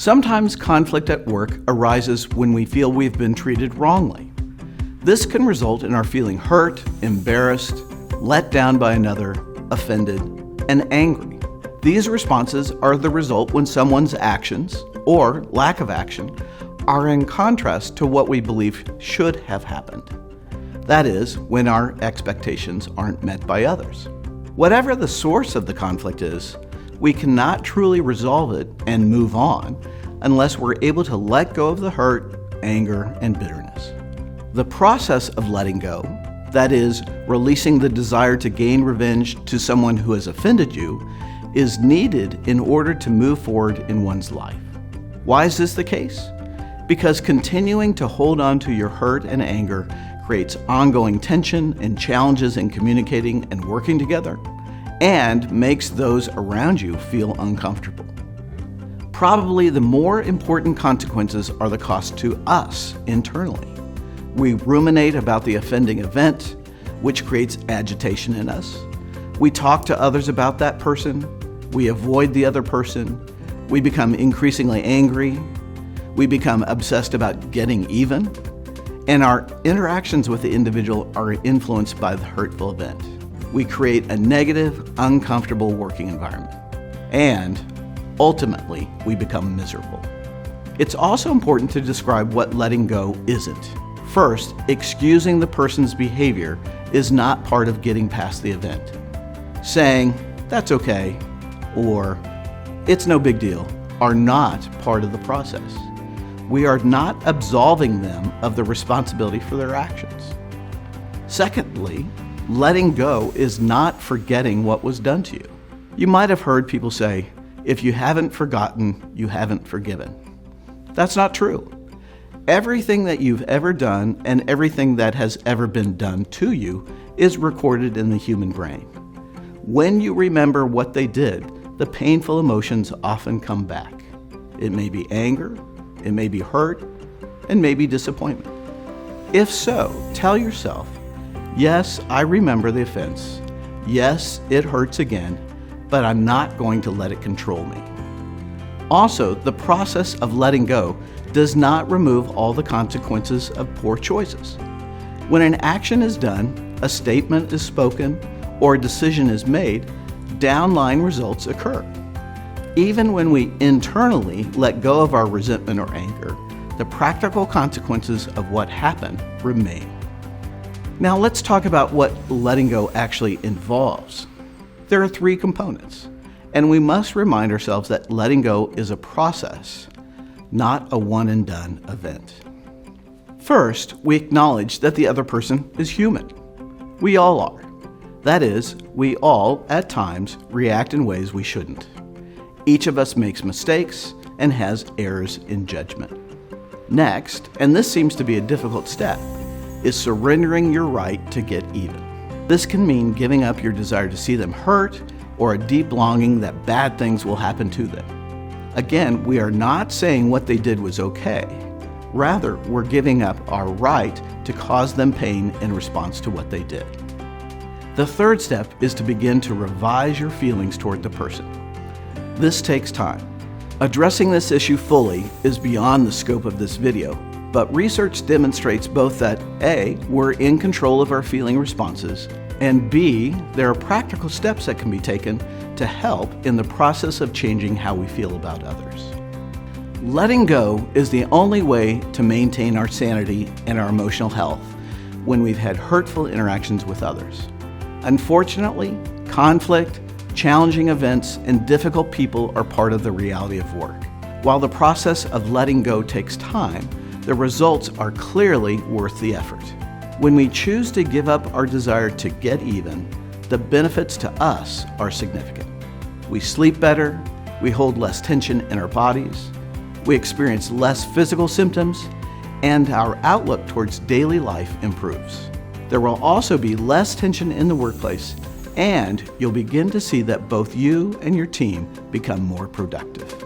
Sometimes conflict at work arises when we feel we've been treated wrongly. This can result in our feeling hurt, embarrassed, let down by another, offended, and angry. These responses are the result when someone's actions, or lack of action, are in contrast to what we believe should have happened. That is, when our expectations aren't met by others. Whatever the source of the conflict is, we cannot truly resolve it and move on unless we're able to let go of the hurt, anger, and bitterness. The process of letting go, that is, releasing the desire to gain revenge to someone who has offended you, is needed in order to move forward in one's life. Why is this the case? Because continuing to hold on to your hurt and anger creates ongoing tension and challenges in communicating and working together, and makes those around you feel uncomfortable. Probably the more important consequences are the cost to us internally. We ruminate about the offending event, which creates agitation in us. We talk to others about that person. We avoid the other person. We become increasingly angry. We become obsessed about getting even. And our interactions with the individual are influenced by the hurtful event. We create a negative, uncomfortable working environment. And ultimately, we become miserable. It's also important to describe what letting go isn't. First, excusing the person's behavior is not part of getting past the event. Saying, "That's okay," or "It's no big deal," are not part of the process. We are not absolving them of the responsibility for their actions. Secondly, letting go is not forgetting what was done to you. You might have heard people say, "If you haven't forgotten, you haven't forgiven." That's not true. Everything that you've ever done and everything that has ever been done to you is recorded in the human brain. When you remember what they did, the painful emotions often come back. It may be anger, it may be hurt, and maybe disappointment. If so, tell yourself, "Yes, I remember the offense. Yes, it hurts again, but I'm not going to let it control me." Also, the process of letting go does not remove all the consequences of poor choices. When an action is done, a statement is spoken, or a decision is made, downline results occur. Even when we internally let go of our resentment or anger, the practical consequences of what happened remain. Now let's talk about what letting go actually involves. There are 3 components, and we must remind ourselves that letting go is a process, not a one-and-done event. First, we acknowledge that the other person is human. We all are. That is, we all, at times, react in ways we shouldn't. Each of us makes mistakes and has errors in judgment. Next, and this seems to be a difficult step, is surrendering your right to get even. This can mean giving up your desire to see them hurt or a deep longing that bad things will happen to them. Again, we are not saying what they did was okay. Rather, we're giving up our right to cause them pain in response to what they did. The third step is to begin to revise your feelings toward the person. This takes time. Addressing this issue fully is beyond the scope of this video, but research demonstrates both that A, we're in control of our feeling responses, and B, there are practical steps that can be taken to help in the process of changing how we feel about others. Letting go is the only way to maintain our sanity and our emotional health when we've had hurtful interactions with others. Unfortunately, conflict, challenging events, and difficult people are part of the reality of work. While the process of letting go takes time, the results are clearly worth the effort. When we choose to give up our desire to get even, the benefits to us are significant. We sleep better, we hold less tension in our bodies, we experience less physical symptoms, and our outlook towards daily life improves. There will also be less tension in the workplace, and you'll begin to see that both you and your team become more productive.